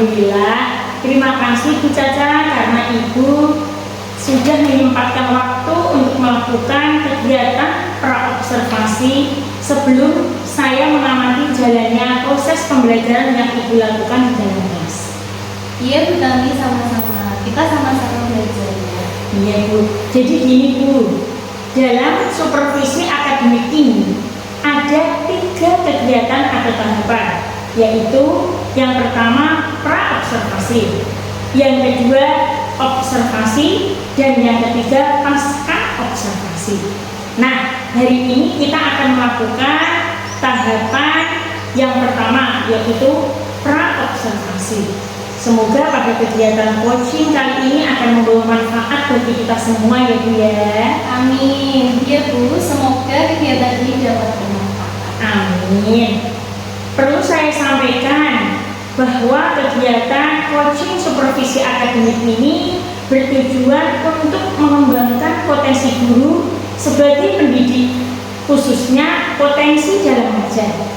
Alhamdulillah. Terima kasih Bu Caca karena Ibu sudah menyempatkan waktu untuk melakukan kegiatan praobservasi sebelum saya mengamati jalannya proses pembelajaran yang Ibu lakukan di dalam kelas. Iya Bu Tami, sama-sama. Kita sama-sama belajar ya. Iya Bu. Jadi gini Bu, dalam supervisi akademik ini ada 3 kegiatan atau tahapan, yaitu yang pertama praobservasi, yang kedua observasi, dan yang ketiga pasca observasi. Nah, hari ini kita akan melakukan tahapan yang pertama, yaitu praobservasi. Semoga pada kegiatan coaching kali ini akan membawa manfaat bagi kita semua ya Bu ya. Amin. Ya Bu, semoga kegiatan ini dapat bermanfaat. Amin. Perlu saya sampaikan bahwa kegiatan coaching supervisi akademik ini bertujuan untuk mengembangkan potensi guru sebagai pendidik, khususnya potensi dalam mengajar.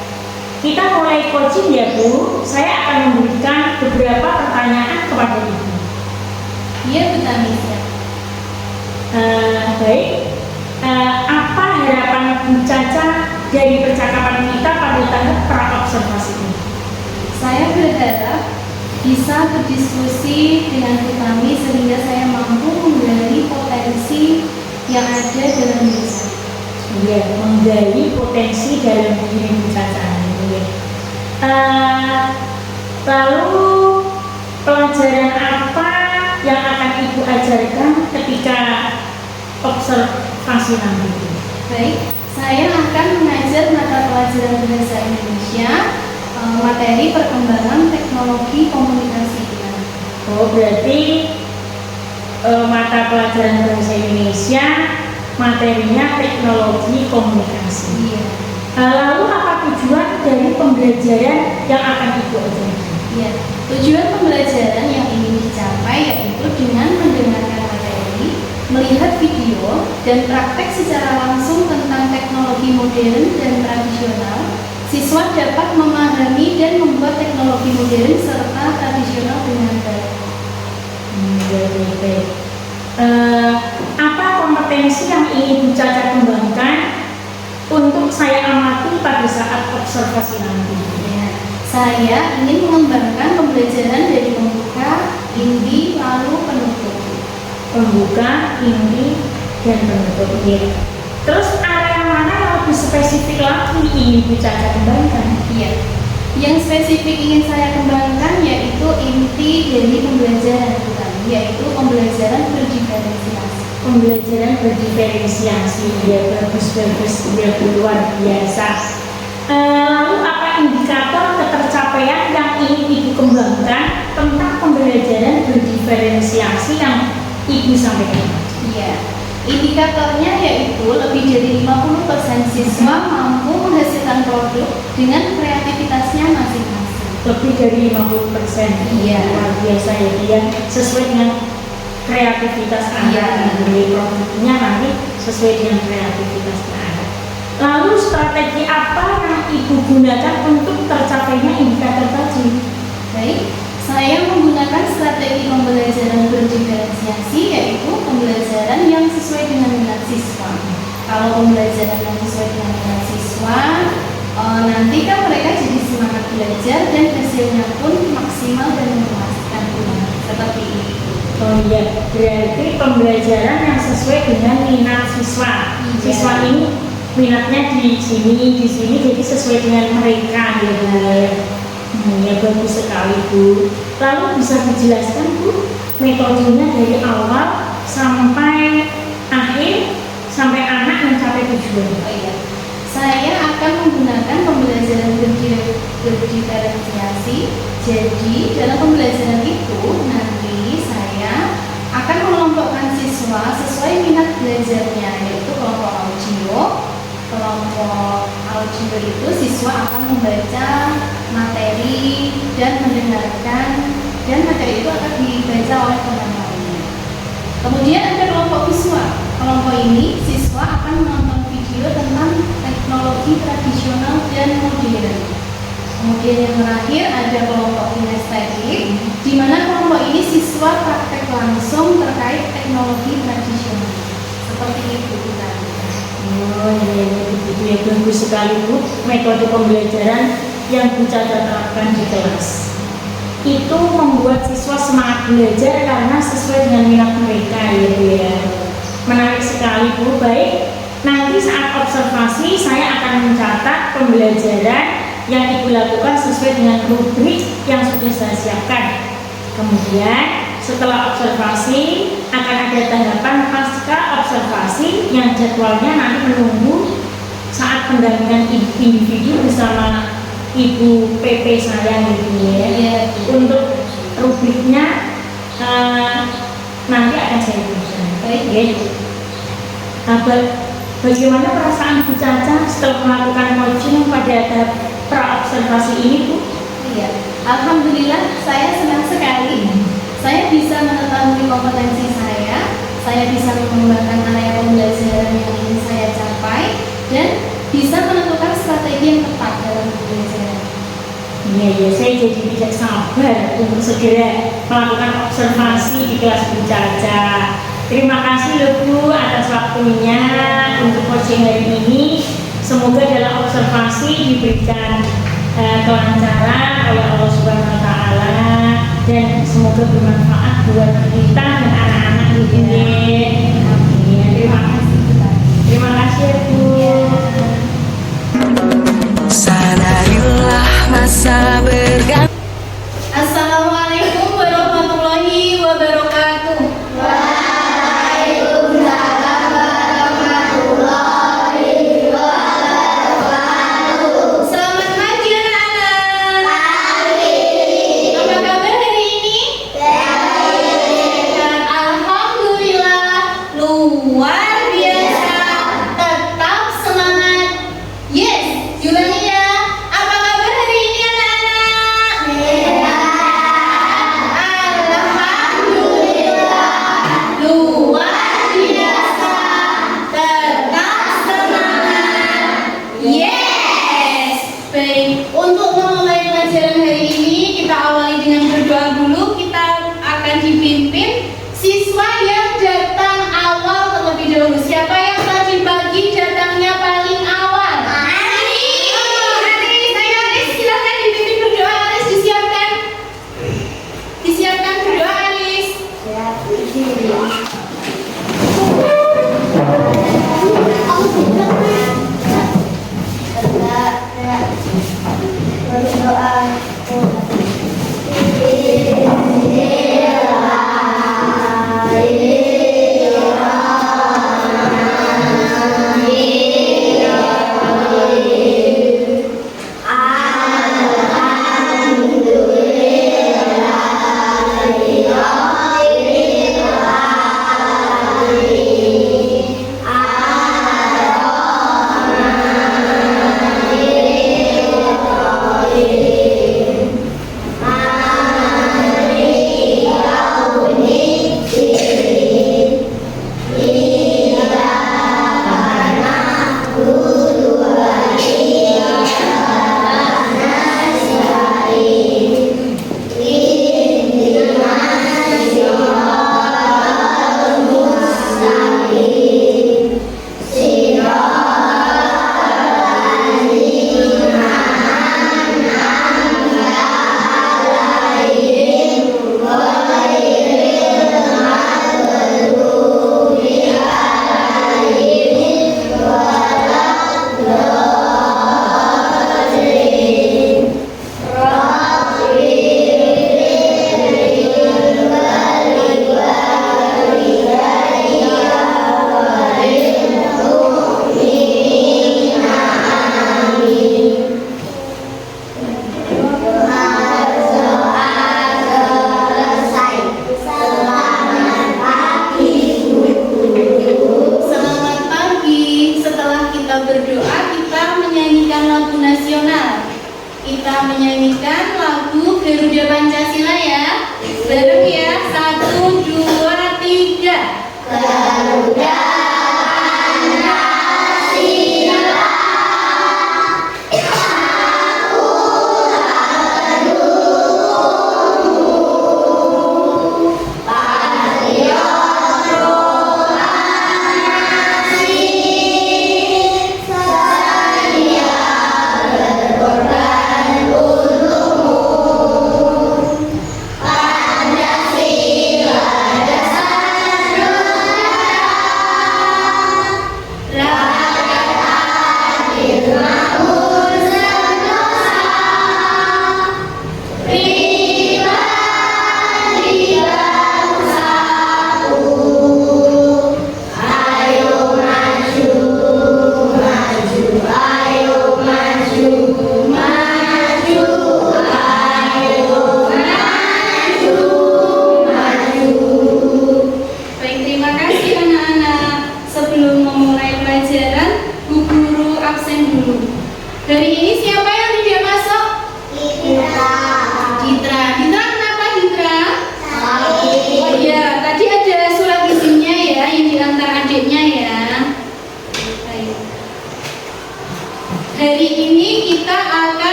Kita mulai coaching ya Bu. Saya akan memberikan beberapa pertanyaan kepada Ibu. Iya Bu Tami. Baik. Apa harapan Bu Caca dari percakapan kita pada tahap praobservasi ini? Saya berharap bisa berdiskusi dengan Bu Tami sehingga saya mampu menggali potensi yang ada dalam diri saya. Iya, menggali potensi dalam diri Bu Caca. Lalu pelajaran apa yang akan Ibu ajarkan ketika observasi nanti? Baik, saya akan mengajar mata pelajaran bahasa Indonesia, materi perkembangan teknologi komunikasi. Oh, berarti mata pelajaran bahasa Indonesia materinya teknologi komunikasi. Iya. Lalu apa tujuan dari pembelajaran yang akan Ibu ajarkan? Ya, tujuan pembelajaran yang ingin dicapai yaitu dengan mendengarkan materi, melihat video, dan praktek secara langsung tentang teknologi modern dan tradisional. Siswa dapat memahami dan membuat teknologi modern serta tradisional dengan baik. Apa kompetensi yang ingin Bu Caca kembangkan untuk saya amati pada saat observasi nanti? Ya, saya ingin mengembangkan pembelajaran dari pembuka, inti, lalu penutup. Pembuka, inti, dan penutup. Terus area mana yang lebih spesifik lagi ingin Bu Caca kembangkan? Iya. Yang spesifik ingin saya kembangkan yaitu inti dari pembelajaran kita, yaitu pembelajaran berdiferensiasi. Pembelajaran berdiferensiasi, ya bagus, ya luar biasa. Lalu apa indikator ketercapaian yang ingin Ibu kembangkan tentang pembelajaran berdiferensiasi yang Ibu sampaikan? Iya, indikatornya yaitu lebih dari 50% siswa mampu menghasilkan produk dengan kreativitasnya masing-masing. Lebih dari 50%. Iya. Luar biasa ya dia, sesuai dengan kreativitas anak. Produknya nanti sesuai dengan kreativitasnya anak. Lalu strategi apa yang Ibu gunakan untuk tercapainya indikator tadi? Baik, saya menggunakan strategi pembelajaran berdiferensiasi yaitu pembelajaran yang sesuai dengan minat siswa. Kalau pembelajaran yang sesuai dengan minat siswa, nanti kan mereka jadi semangat belajar dan hasilnya pun maksimal dan memuaskan. Seperti itu. Oh iya, berarti pembelajaran yang sesuai dengan minat siswa. Iya. Siswa ini minatnya di sini, jadi sesuai dengan mereka ya Bu. Ya bagus sekali Bu. Lalu bisa dijelaskan Bu metodenya dari awal sampai akhir sampai anak mencapai tujuan? Oh iya, saya akan menggunakan pembelajaran berdiferensiasi. Jadi dalam pembelajaran itu nanti saya akan mengelompokkan siswa sesuai minat belajarnya, yaitu kelompok audio. Kelompok audio itu siswa akan membaca materi dan mendengarkan, dan materi itu akan dibaca oleh teman lainnya. Kemudian ada kelompok visual. Kelompok ini siswa akan menonton video tentang teknologi tradisional dan modern. Kemudian yang terakhir ada kelompok kinestetik, di mana kelompok ini siswa praktek langsung terkait teknologi tradisional. Seperti itu kan. Oh iya, begitu ya, bagus sekali Bu. Metode pembelajaran yang Bu Caca terapkan di kelas itu membuat siswa semangat belajar karena sesuai dengan minat mereka ya Bu ya. Menarik sekali Bu. Baik, nanti saat observasi saya akan mencatat pembelajaran yang Ibu lakukan sesuai dengan rubrik yang sudah saya siapkan. Kemudian setelah observasi akan ada tahapan pasca observasi yang jadwalnya nanti menunggu saat pendampingan individu bersama Ibu PP saya gitu ya. Untuk rubriknya nanti akan saya tuliskan. Baik ya. Bagaimana perasaan Bu Caca setelah melakukan coaching pada tahap pra-observasi ini Bu? Iya, alhamdulillah saya senang sekali. Saya bisa mengetahui kompetensi saya bisa mengembangkan area pembelajaran yang ingin saya capai, dan bisa menentukan strategi yang tepat dalam pembelajaran. Iya, saya jadi tidak sabar untuk segera melakukan observasi di kelas Bu Caca. Terima kasih loh Bu atas waktunya untuk coaching hari ini. Semoga dalam observasi diberikan kelancaran oleh Allah Subhanahu wa Ta'ala, dan semoga bermanfaat buat kita dan anak-anak di sini. Ya, terima kasih. Terima kasih Bu. Sadarilah masa berganti. Assalamualaikum warahmatullahi wabarakatuh. Selamat pagi anak-anak. Apa kabar hari ini? Alhamdulillah, luar biasa. Tetap semangat. Yes, ulangi ya. Apa kabar hari ini anak-anak? Alhamdulillah, luar biasa. Tetap semangat. Yes. Baik, untuk memulai pelajaran hari ini kita awali dengan berdoa dulu. Kita akan dipimpin siswa yang datang awal terlebih dahulu. Siapa yang tadi pagi datangnya paling awal? Aris, ayo Aris, silakan dipimpin berdoa. Aris, disiapkan. Disiapkan berdoa Aris. Berdoa.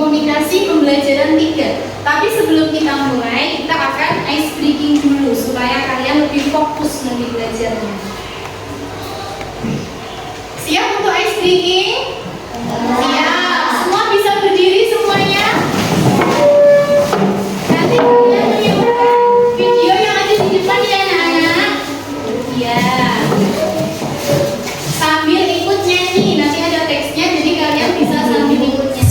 komunikasi pembelajaran 3. Tapi sebelum kita mulai, kita akan ice breaking dulu supaya kalian lebih fokus nanti belajarnya. Siap untuk ice breaking? Siap. Semua bisa berdiri semuanya? Nanti kalian menyimak video yang ada di depan ya anak-anak. Ya. Sambil ikut nyanyi, nanti ada teksnya, jadi kalian bisa sambil ikut nyanyi.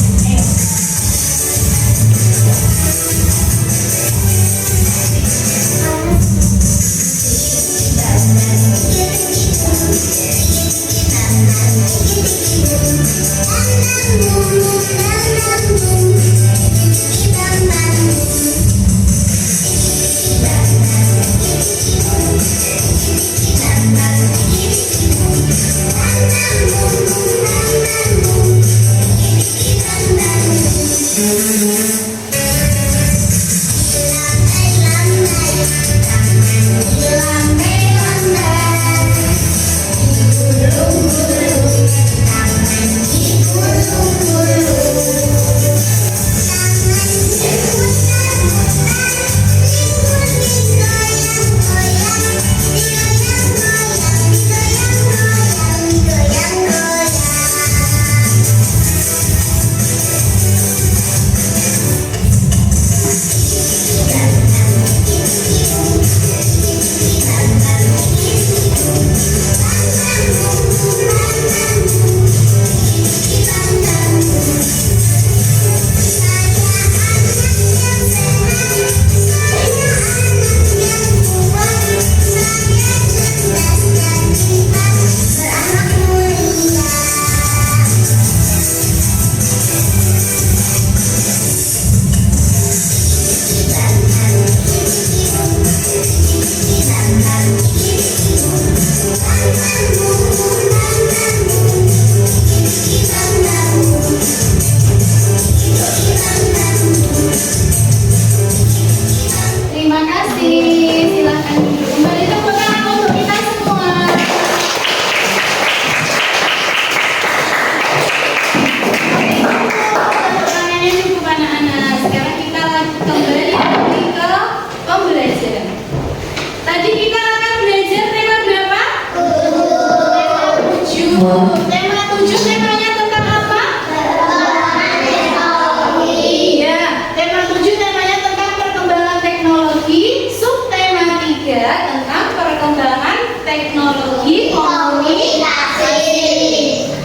Terima kasih. Silakan kembali tepuk tangan untuk kita semua. Tepuk tangannya cukup anak-anak. Sekarang kita kembali lagi ke pembelajaran. Tadi kita akan belajar tema berapa? Tema 7. Tema 7 temanya tentang apa? Iya, tema 7 temanya tentang perkembangan teknologi. Subtema 3 tentang perkembangan teknologi komunikasi.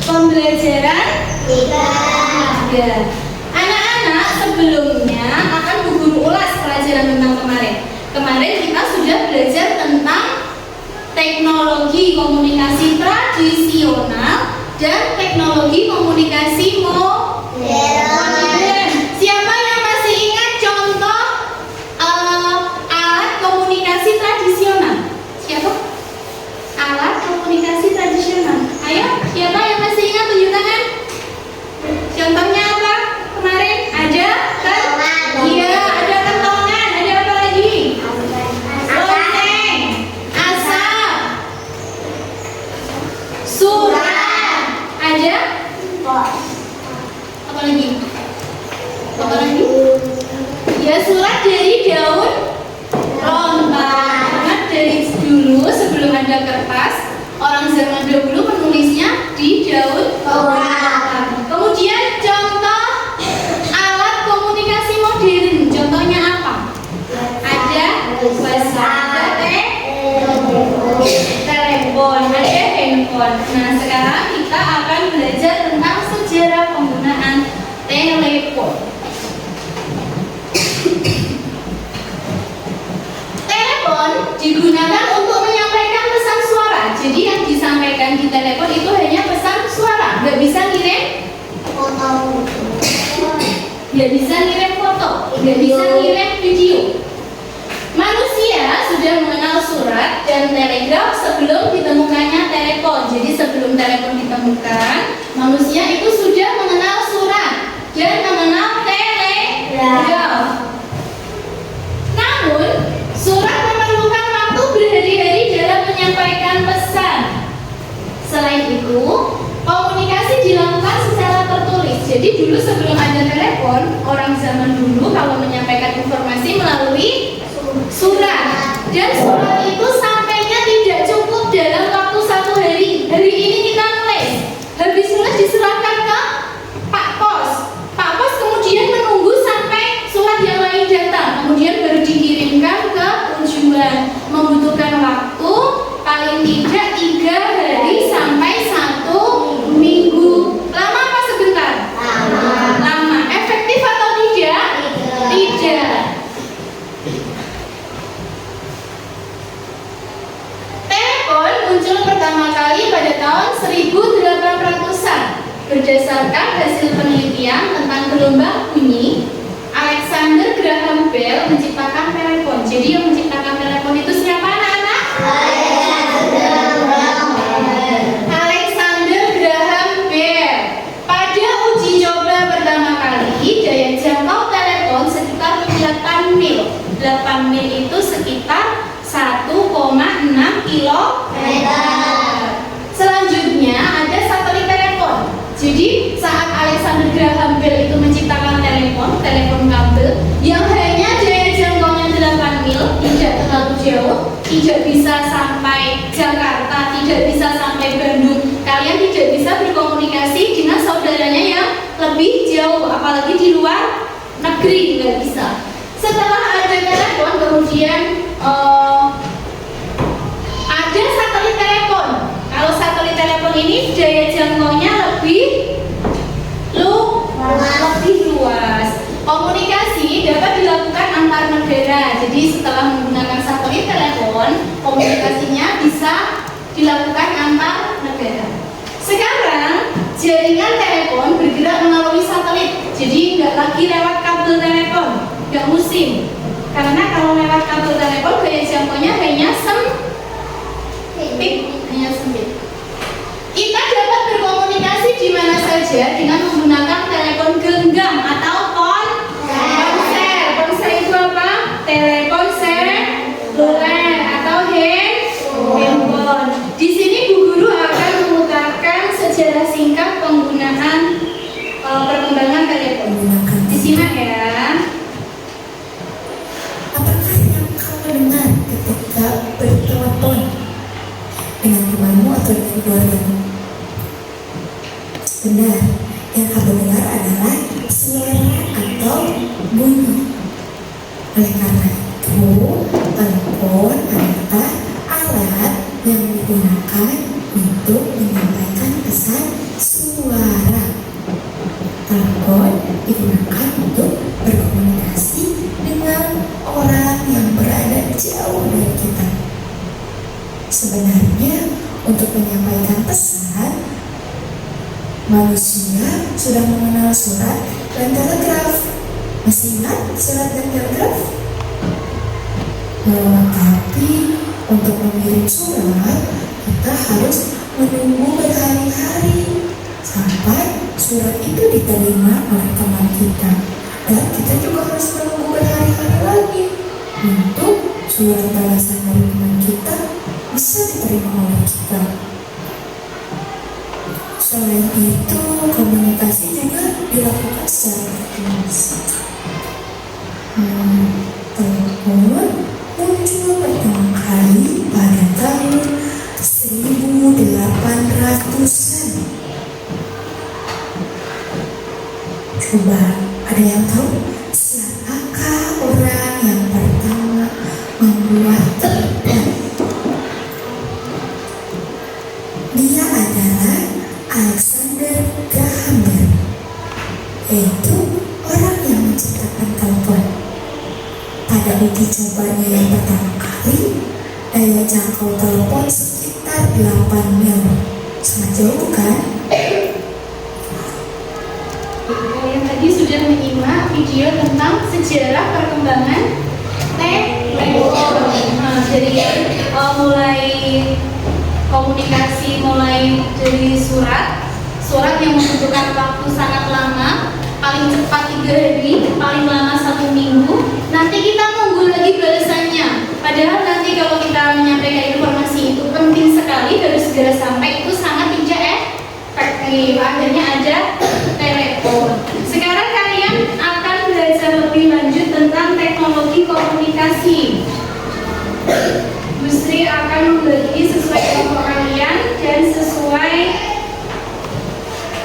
Pembelajaran 3. Anak-anak, sebelumnya akan Bu Guru ulas pelajaran tentang kemarin. Kemarin kita sudah belajar tentang teknologi komunikasi tradisional dan teknologi komunikasi modern. Siapa yang masih ingat contoh alat komunikasi tradisional? Siapa? Alat komunikasi tradisional. Ayo, siapa yang masih ingat, tunjuk tangan. Contohnya apa? Kemarin ada kan? Iya, ada kentongan. Ada apa lagi? Lonceng, asap, surat, ada? Apa lagi? Apa lagi? Ya, surat dari daun lontar. Karena dari dulu sebelum ada kertas, orang zaman dahulu menulisnya di daun lontar. Kemudian contoh alat komunikasi modern. Contohnya apa? Ada telepon, ada handphone. Nah, sekarang kita akan belajar tentang sejarah penggunaan telepon. Telepon digunakan untuk menyampaikan pesan suara. Jadi yang disampaikan di telepon itu hanya pesan suara, nggak bisa ngirim foto, nggak bisa ngirim foto, nggak bisa ngirim video. Manusia sudah mengenal surat dan telegraf sebelum ditemukannya telepon. Jadi sebelum telepon ditemukan, manusia itu sudah mengenal surat dan mengenal telegraf. Namun, surat memerlukan waktu berhari-hari dalam menyampaikan pesan. Selain itu, komunikasi dilakukan secara tertulis. Jadi dulu sebelum ada telepon, orang zaman dulu kalau menyampaikan informasi melalui surat. Dan surat itu sampainya tidak cukup dalam waktu 1 hari. Hari ini kita nulis, habis nulis diserahkan ke Pak Pos. Pak Pos kemudian menunggu sampai surat yang lain datang, kemudian baru dikirimkan ke tujuan. Membutuhkan waktu paling tidak 3 hari sampai 1 minggu. Lama apa sebentar? Lama. Efektif atau tidak? Tidak. Telepon muncul pertama kali pada tahun 1800-an. Berdasarkan hasil penelitian tentang gelombang bunyi, Alexander Graham Bell menciptakan telepon. Jadi yang menciptakan telepon itu siapa, anak-anak? Alexander Graham Bell. Pada uji coba pertama kali, daya jangkau telepon sekitar 8 mil. 8 mil itu sekitar 1,6 kilometer. Selanjutnya ada satelit telepon. Jadi saat Alexander Graham Bell itu menciptakan telepon kabel yang hanya daya jangkaunya 8 mil, tidak terlalu jauh, tidak bisa sampai Jakarta, tidak bisa sampai Bandung. Kalian tidak bisa berkomunikasi dengan saudaranya yang lebih jauh, apalagi di luar negeri, nggak bisa. Setelah ada telepon, kemudian ada satelit telepon. Kalau satelit telepon ini daya jangkaunya lebih luas. Komunikasi dapat dilakukan antar negara. Jadi setelah menggunakan satelit telepon, komunikasinya bisa dilakukan antar negara. Sekarang jaringan telepon bergerak melalui satelit. Jadi nggak lagi lewat kabel telepon, nggak musim. Karena kalau lewat kabel telepon daya jangkaunya hanya sempit. Kita dapat berkomunikasi di mana saja dengan menggunakan telepon genggam atau ponsel. Ponsel itu apa? Telepon seluler atau handphone. Di sini Bu Guru akan mengutarakan sejarah singkat penggunaan perkembangan telepon. Disimak ya. Apakah yang kamu dengar ketika bertelepon dengan temanmu atau dengan keluargamu? Benar, yang kamu dengar adalah suara atau bunyi. Oleh karena itu, telepon adalah alat yang digunakan untuk menyampaikan pesan suara. Telepon digunakan untuk berkomunikasi dengan orang yang berada jauh dari kita. Sebenarnya, untuk menyampaikan pesan, manusia sudah mengenal surat dan telegraf. Masih ingat surat dan telegraf? Tapi untuk mengirim surat, kita harus menunggu berhari-hari sampai surat itu diterima oleh teman kita. Dan kita juga harus menunggu berhari-hari lagi untuk surat balasan dari teman kita bisa diterima oleh kita. Selain itu, komunikasi juga dilakukan secara tertulis. Telepon muncul pertama kali pada tahun 1800-an. Coba, ada yang tahu siapakah orang yang pertama membuat telepon? Dia adalah Alexander Graham Bell, yaitu orang yang menciptakan telepon. Pada uji cobanya yang pertama kali, daya jangkau telepon sekitar 8 mil. Sangat jauh bukan? Kalian tadi sudah menyimak video tentang sejarah perkembangan telepon. Jadi mulai komunikasi mulai dari surat yang membutuhkan waktu sangat lama, paling cepat 3 hari, paling lama 1 minggu. Nanti kita nunggu lagi balasannya. Padahal nanti kalau kita menyampaikan informasi itu penting sekali, harus segera sampai, itu sangat tidak efektif. Akhirnya ada telepon. Sekarang kalian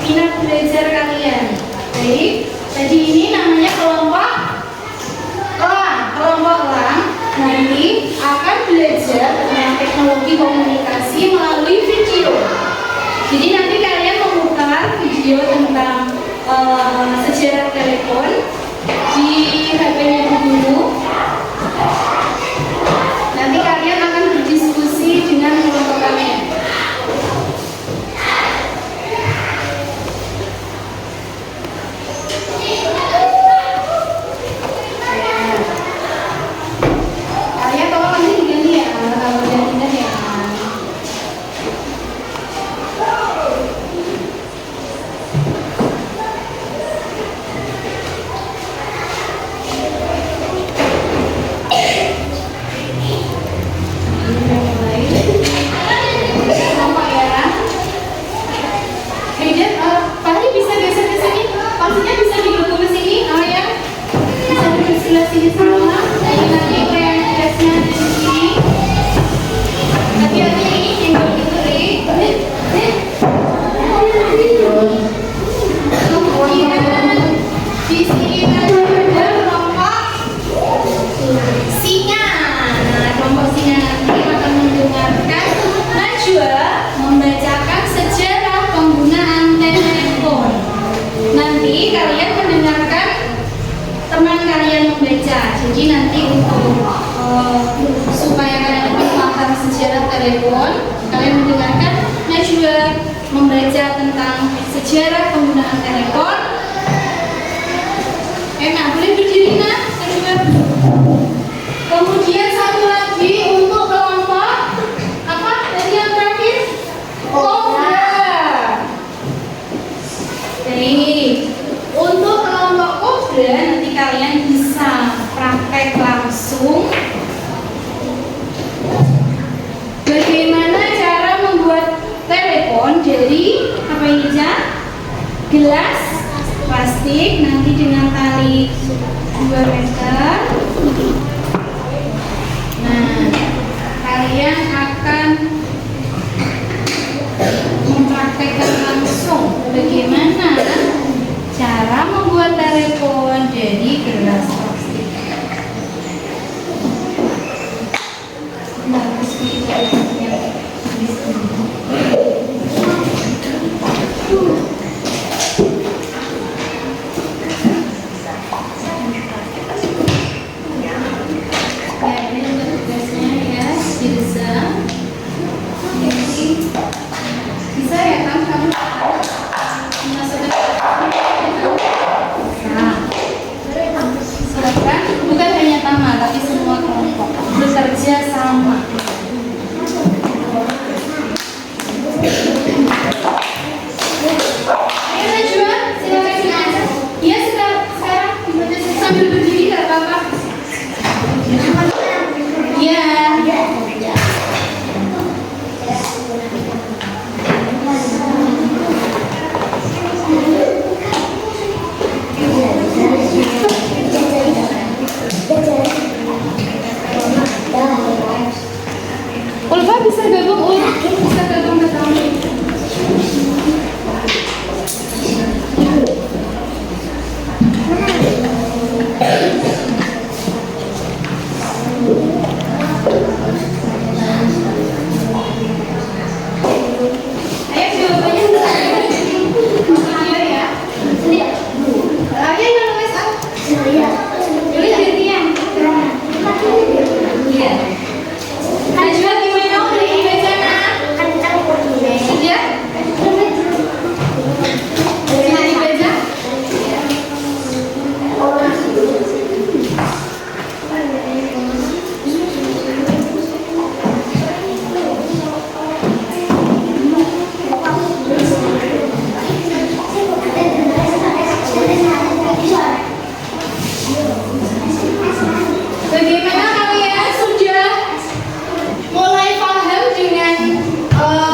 minat belajar kalian. Baik, tadi ini namanya kelompok elang nanti akan belajar tentang teknologi komunikasi melalui video. Jadi nanti kalian memutar video tentang sejarah telepon di HP-nya Bu Guru. Nanti kalian akan berdiskusi dengan kelompok kalian. Kalian tolong nanti diganti ya, kalau udah pindah ya. Jadi nanti untuk supaya kalian lebih paham sejarah telepon, kalian mendengarkan Najwa membaca tentang sejarah penggunaan telepon. Enak, boleh berdiri nak, Najwa. Kemudian satu lagi untuk kelompok apa? Tadi yang terakhir Kobra. Baik, untuk kelompok Kobra nanti kalian bisa praktek langsung bagaimana cara membuat telepon dari apa ini aja? Gelas plastik nanti dengan tali 2 meter. Nah, kalian akan mempraktekkan langsung bagaimana cara membuat telepon dari gelas plastik. Bisa ya kamu silakan, bukan hanya Tama tapi semua kelompok bekerja sama. Ayo Najwa, silakan. Ya sekarang sambil berdiri nggak apa-apa. Ya. Ulfa bisa gabung, bisa gabung ke kamu. Ayo jawabannya ya. Ayo yang nulis apa? Tulis gantian. Iya. Najwa gimana udah dibaca nak? Iya. Sudah dibaca? Bagaimana kalian sudah mulai paham dengan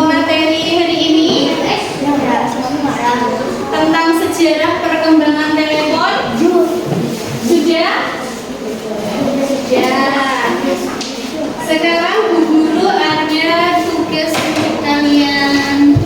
materi hari ini tentang sejarah perkembangan telepon? Sudah? Sudah. Sekarang Bu Guru ada tugas untuk kalian.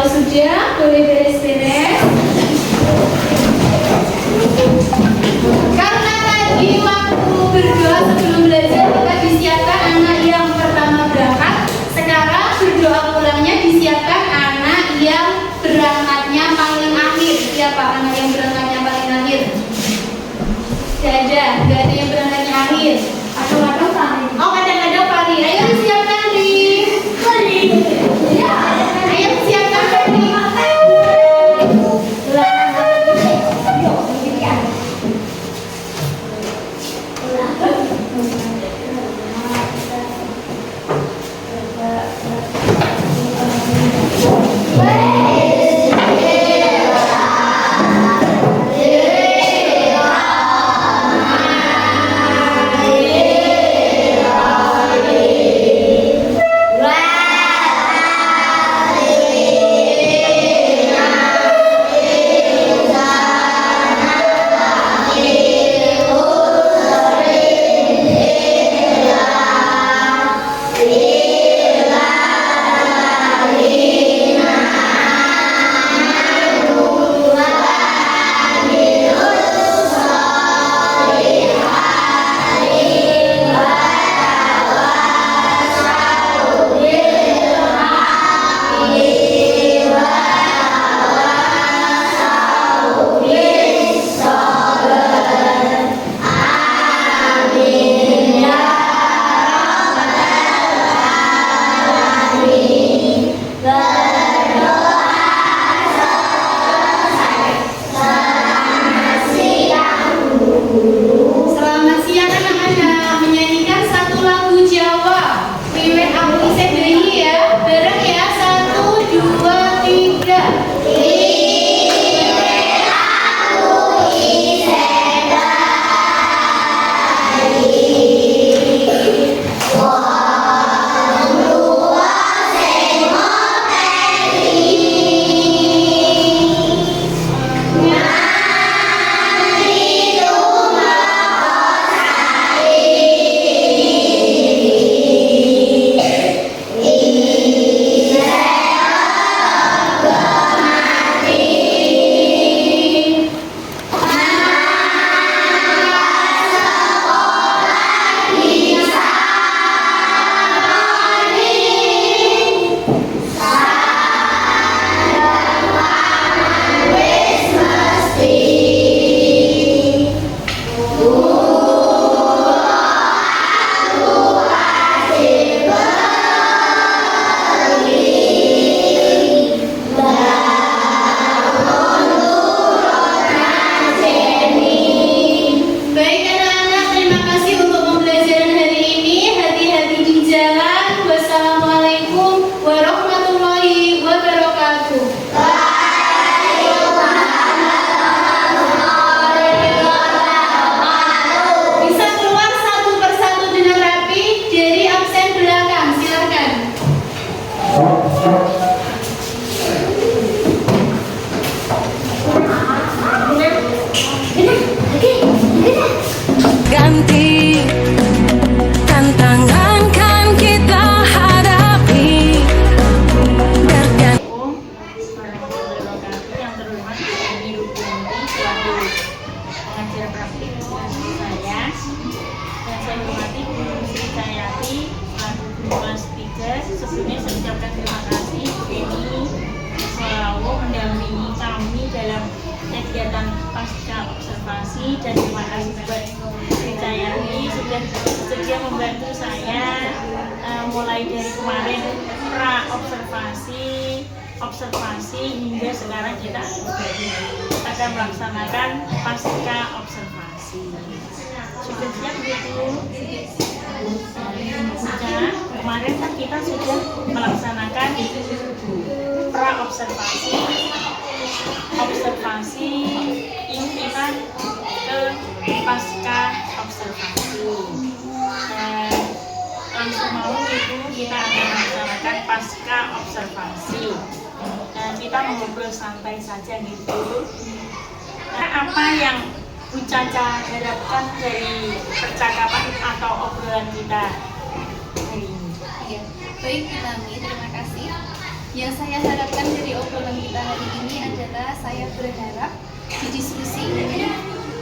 Kalau sudah, boleh beres-beres. Karena tadi waktu berdoa sebelum belajar kita disiapkan anak yang pertama berangkat. Sekarang berdoa pulangnya disiapkan anak yang berangkatnya paling akhir. Siapa anak yang berangkatnya paling akhir? Gak ada yang berangkatnya akhir. Kadang-kadang Fahri. Oh, kadang-kadang Fahri. Ayo disiapkan di. Ya, ayo siapkan Fahri. Selamat siang anak-anak, menyanyikan satu lagu Jawa. Wiwit aku isih bayi ya, bareng ya, 1, 2, 3. Baik anak-anak, terima kasih untuk pembelajaran hari ini. Hati-hati di jalan. Wassalamualaikum warahmatullahi wabarakatuh. Bisa keluar satu persatu dengan rapi dari absen belakang. Silakan. Ganti tantangan kan kita hadapi berganti. Assalamualaikum warahmatullahi wabarakatuh. Yang terhormat Ibu Rubianti selaku pengajar praktik saya, dan saya hormati Bu Sri Cahyati selaku guru kelas 3. Sebelumnya saya ucapkan terima kasih Bu Eni selalu mendampingi kami dalam kegiatan pasca observasi, dan terima kasih buat Sri Cahyati sudah bersedia membantu saya mulai dari kemarin pra observasi hingga sekarang kita akan melaksanakan pasca observasi. Sudah siap gitu? Sudah. Kemarin kan kita sudah melaksanakan pra observasi. Ini kita ke pasca observasi. Dan langsung mau itu kita akan melaksanakan pasca observasi. Dan kita ngobrol santai saja gitu. Nah, apa yang Bu Caca harapkan dari percakapan atau obrolan kita hari ini? Baik, Nami, terima kasih. Yang saya harapkan dari obrolan kita hari ini adalah saya berharap di diskusi ini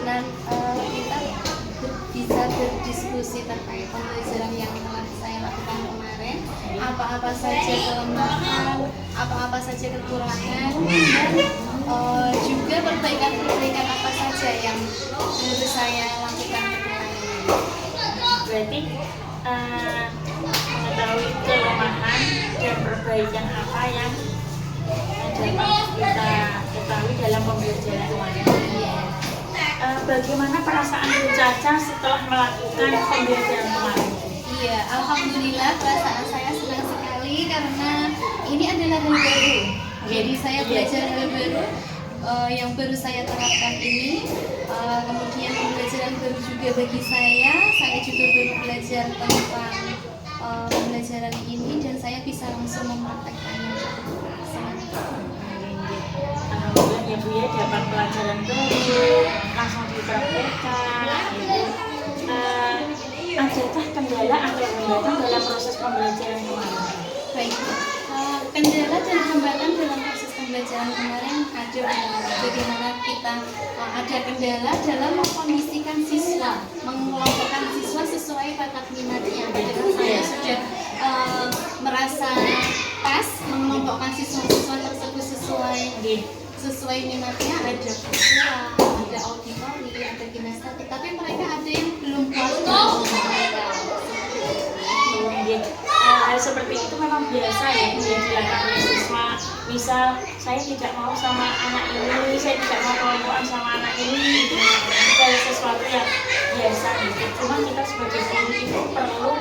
kita bisa berdiskusi terkait pembelajaran yang telah saya lakukan kemarin, apa-apa saja kelemahan, apa-apa saja kekurangan, dan juga perbaikan-perbaikan apa saja yang menurut saya lakukan kemarin. Berarti mengetahui kelemahan dan perbaikan apa yang dapat kita ketahui dalam pembelajaran kemarin. Bagaimana perasaan Bu Caca setelah melakukan pembelajaran kemarin? Iya, alhamdulillah perasaan saya senang sekali karena ini adalah hal baru. Jadi saya belajar hal baru yang baru saya terapkan ini. Kemudian pembelajaran baru juga bagi saya. Saya juga baru belajar tentang pembelajaran ini dan saya bisa langsung mempraktekkannya. Alhamdulillah ya Bu ya, dapat pelajaran baru langsung dipraktekkan. Adakah kendala atau hambatan dalam proses pembelajaran kemarin? Baik, kendala dan hambatan dalam proses pembelajaran kemarin ada. Bagaimana kita ada kendala dalam mengkondisikan siswa, mengelompokkan siswa sesuai bakat minatnya. Ketika saya sudah merasa pas mengelompokkan siswa-siswa tersebut sesuai minatnya, ada visual, ada auditori, ada kinestetik, tapi mereka ada yang belum puas dengan mereka. Hal seperti itu memang biasa ya yang dilakukan oleh siswa. Misal saya tidak mau sama anak ini, saya tidak mau kelompokan sama anak ini, itu adalah sesuatu yang biasa gitu. Cuma kita sebagai guru itu perlu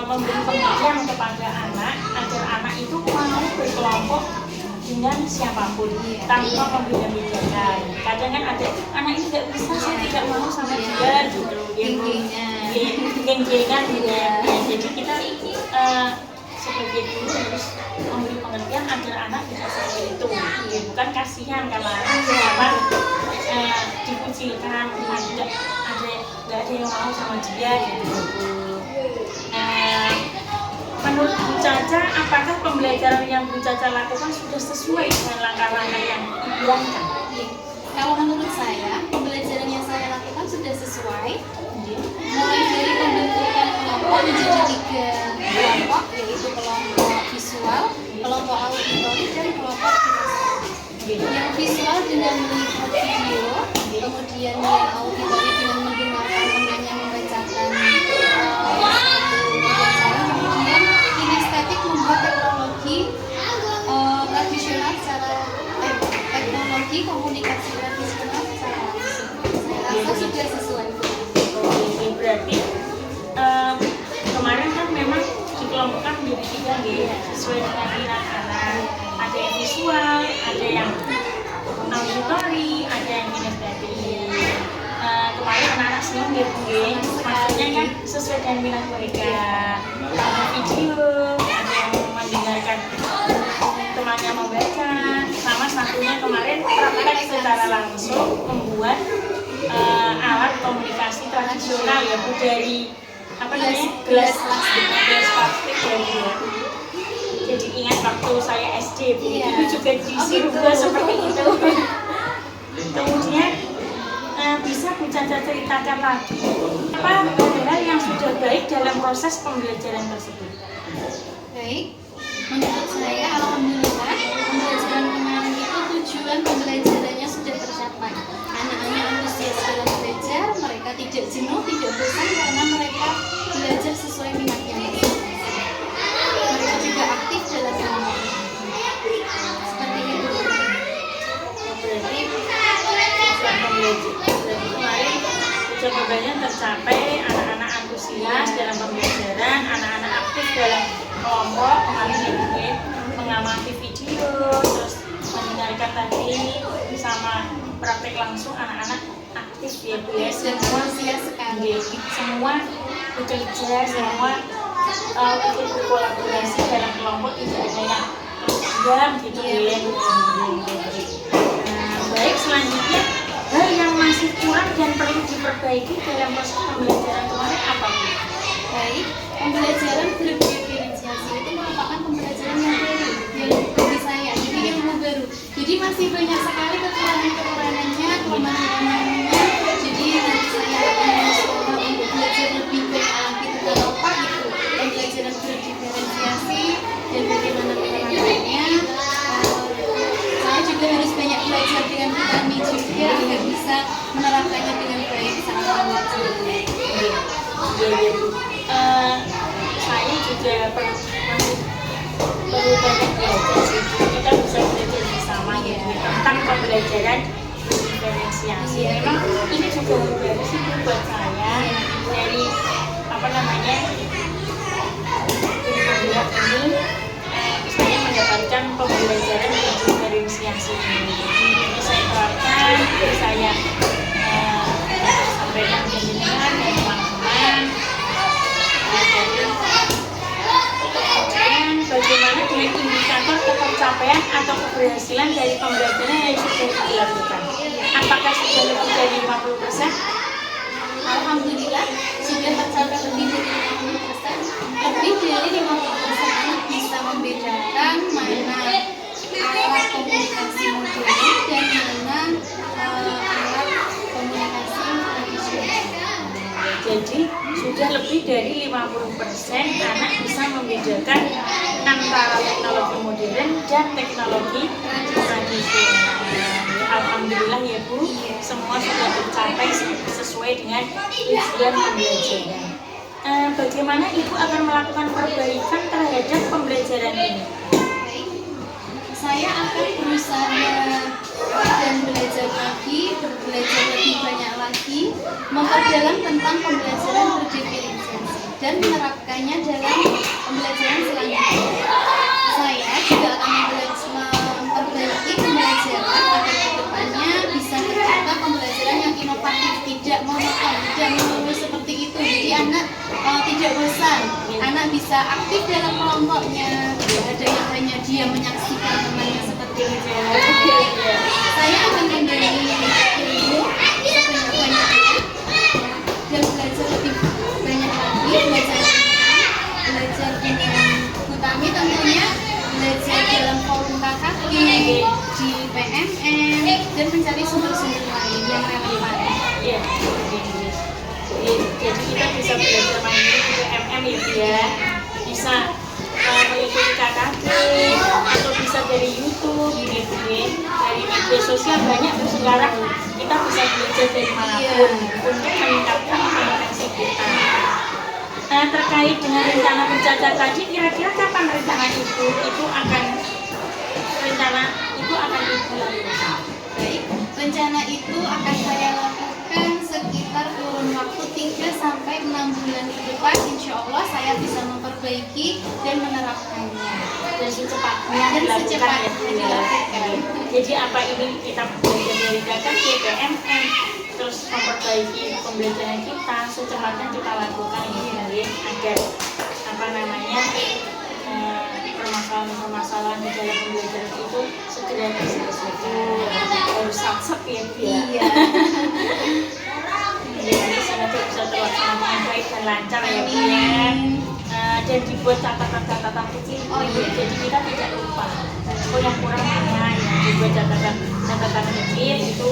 memberi pengertian kepada anak agar anak itu mau berkelompok dengan siapapun tanpa membeda-bedakan. Kadang kan ada anak ini tidak bisa, saya tidak mau sama dia gitu. Geng-gengan gitu ya. Jadi kita sebagai guru harus memberi pengertian agar anak tidak seperti itu. Bukan kasihan kalau anak dikucilkan, tidak ada yang mau sama dia gitu. Menurut Bu Caca, apakah pembelajaran yang Bu Caca lakukan sudah sesuai dengan langkah-langkah yang dibilangkan? Kalau menurut saya, pembelajaran yang saya lakukan sudah sesuai. Mulai dari pembentukan kelompok menjadi 3 kelompok, yaitu kelompok visual, kelompok auditori, dan kelompok kinestetik. Yang visual dengan melihat video, kemudian yang auditori dengan mendengarkan temannya membacakan kemudian kinestetik membuat teknologi tradisional secara teknologi komunikasi tradisional secara langsung. Saya rasa sudah sesuai. Oke, berarti kemarin kan memang dikelompokkan menjadi 3 ya, sesuai dengan minat anak. Ada yang visual, ada yang auditori, ada yang kinestetik. Kemarin anak-anak senang ya Bu, maksudnya kan sesuai dengan minat mereka. Ada video, ada yang mendengarkan temannya membaca, sama satunya kemarin praktek secara langsung membuat alat komunikasi tradisional ya Bu, dari gelas plastik ya Bu ya. Jadi ingat waktu saya SD Bu, itu juga disuruh seperti itu. Kemudian bisa Bu Caca ceritakan lagi apa hal yang sudah baik dalam proses pembelajaran tersebut? Baik, menurut saya alhamdulillah pembelajaran kemarin itu tujuan pembelajarannya sudah tercapai. Anak-anak antusias dalam belajar, mereka tidak jenuh, tidak bosan karena mereka belajar sesuai minatnya. Mereka juga aktif dalam belajar. Seperti itu. Berarti kemarin pembelajaran tercapai, anak-anak antusias dalam pembelajaran, anak-anak aktif dalam kelompok, kemarin mengamati video, terus mendengarkan tadi sama praktek langsung, anak-anak aktif ya Bu ya. Semua sekali. Semua bekerja, semua ikut berkolaborasi dalam kelompok, tidak ada yang diam gitu ya. Baik, selanjutnya hal yang masih kurang dan perlu diperbaiki dalam proses pembelajaran kemarin apa Bu? Baik, pembelajaran berdiferensiasi itu merupakan pembelajaran yang juga masih perlu banyak belajar sih. Kita bisa belajar bersama gitu tentang pembelajaran diferensiasi. Memang ini juga baru sih buat saya dari apa namanya kuliah ini saya mendapatkan pembelajaran diferensiasi ini. Ini saya terapkan, saya sampaikan ke jenengan dan teman-teman. Kemudian bagaimana dengan indikator ketercapaian atau keberhasilan dari pembelajaran yang sudah dilakukan? Apakah sudah lebih dari 50%? Alhamdulillah sudah tercapai lebih dari 50%. Lebih dari 50% anak bisa membedakan mana alat komunikasi modern dan mana alat komunikasi tradisional. Jadi sudah lebih dari 50% anak bisa membedakan antara teknologi modern dan teknologi tradisional. Alhamdulillah ya Bu, semua sudah tercapai sesuai dengan tujuan pembelajaran. Bagaimana Ibu akan melakukan perbaikan terhadap pembelajaran ini? Saya akan berusaha dan belajar lagi, belajar lebih banyak lagi, memperdalam tentang pembelajaran berdiferensiasi dan menerapkannya dalam pembelajaran selanjutnya. Saya juga akan memperbaiki pembelajaran agar kedepannya bisa tercipta pembelajaran yang inovatif, tidak monoton, tidak melulu seperti itu. Jadi anak tidak bosan, anak bisa aktif dalam kelompoknya, tidak ada yang hanya dia menyaksikan temannya seperti itu. Saya akan menggali ilmu sebanyak-banyaknya dan belajar lebih banyak lagi, belajar dengan Bu Tami tentunya, belajar dalam forum KKI, di PMM, dan mencari sumber-sumber lain yang relevan. Iya, jadi kita bisa belajar mandiri di PMM ya Bu ya, bisa mengikuti KKB atau bisa dari YouTube gitu ya, dari media sosial banyak tuh sekarang kita bisa belajar dari manapun untuk meningkatkan kompetensi kita. Terkait dengan rencana pencacat tadi, kira-kira kapan rencana itu akan Ibu lakukan? Baik, rencana itu akan saya lakukan sekitar kurun waktu 3 sampai 6 bulan ke depan. Insya Allah saya bisa memperbaiki dan menerapkannya. Dan secepatnya dilakukan ya Bu ya. Jadi apa ini kita belajar dari KKB, PMM, terus memperbaiki pembelajaran kita, secepatnya kita lakukan ya Bu ya, agar apa namanya permasalahan-permasalahan di dalam pembelajaran itu segera diselesaikan. Harus sat-sat ya Bu ya. Iya. Jadi semoga bisa terlaksana dengan baik dan lancar ya Bu ya. Dan dibuat catatan-catatan kecil. Oh iya, jadi kita tidak lupa. Oh yang kurang mana ya, dibuat catatan kecil itu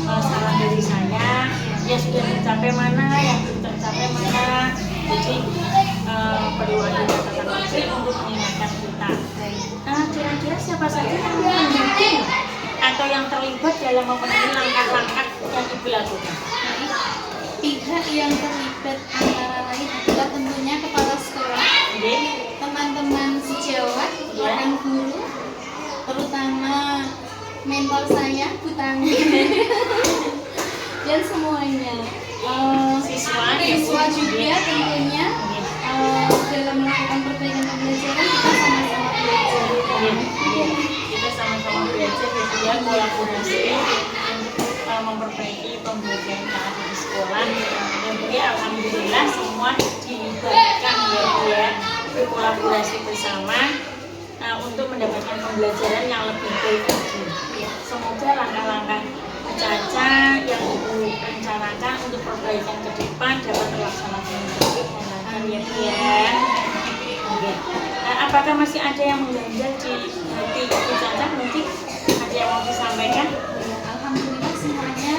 saran dari saya. Yang sudah tercapai mana, yang belum tercapai mana. Jadi perlu ada catatan kecil untuk mengingatkan kita. Kira-kira siapa saja yang mendukung atau yang terlibat dalam memenuhi langkah-langkah yang Ibu lakukan? Pihak yang terlibat antara lain adalah tentunya kepala sekolah, teman-teman sejawat, rekan guru, terutama mentor saya, Bu Tami, dan semuanya. Siswa juga tentunya dalam melakukan perbaikan pembelajaran kita sama-sama belajar. Kita sama-sama belajar ya, kolaborasi untuk memperbaiki pembelajaran yang ada di sekolah. Dan juga alhamdulillah semua dilibatkan ya, berkolaborasi bersama untuk mendapatkan pembelajaran yang lebih baik lagi. Semoga langkah-langkah Caca yang Ibu rencanakan untuk perbaikan ke depan dapat terlaksana dengan baik dan lancar ya Bu ya. Apakah masih ada yang mengganjal di hati Ibu Caca? Mungkin ada yang mau disampaikan? Alhamdulillah semuanya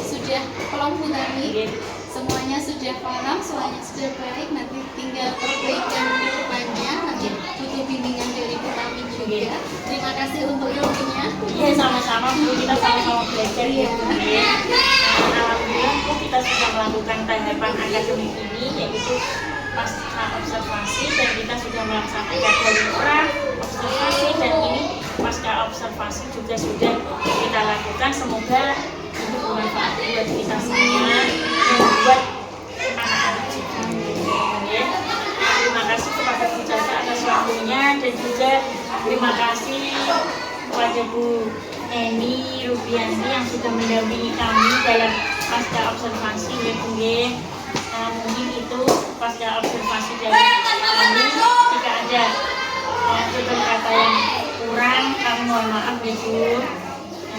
sudah kelompok Tami, semuanya sudah paham, semuanya sudah baik. Nanti tinggal perbaikan ke depannya, nanti butuh bimbingan dari Bu Tami juga. Terima kasih untuk ilmunya. Iya sama-sama Bu, kita sama-sama belajar ya Bu. Alhamdulillah Bu, kita sudah melakukan tahapan akademik ini, yaitu pasca observasi, dan kita sudah melaksanakan jadwal observasi, dan ini pasca observasi juga sudah kita lakukan. Semoga itu bermanfaat buat kita semua dan buat anak-anak juga. Ya. Terima kasih kepada Bu Caca atas waktunya, dan juga terima kasih kepada Bu Eni Rubianti yang sudah mendampingi kami dalam pasca observasi. Ya Bu, mungkin itu pasca observasi dari kami. Jika ada tutur kata yang kurang, kami mohon maaf ya Bu.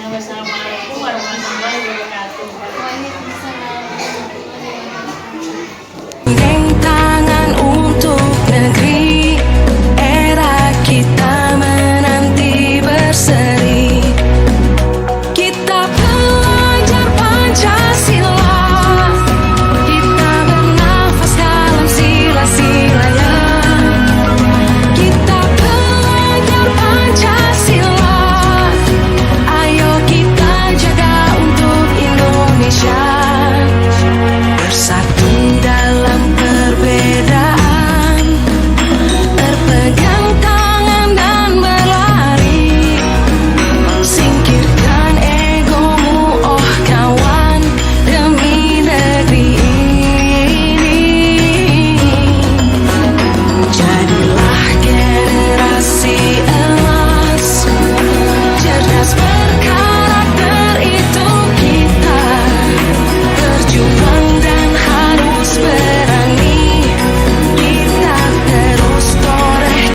Wassalamualaikum warahmatullahi wabarakatuh. Waalaikumsalam warahmatullahi wabarakatuh.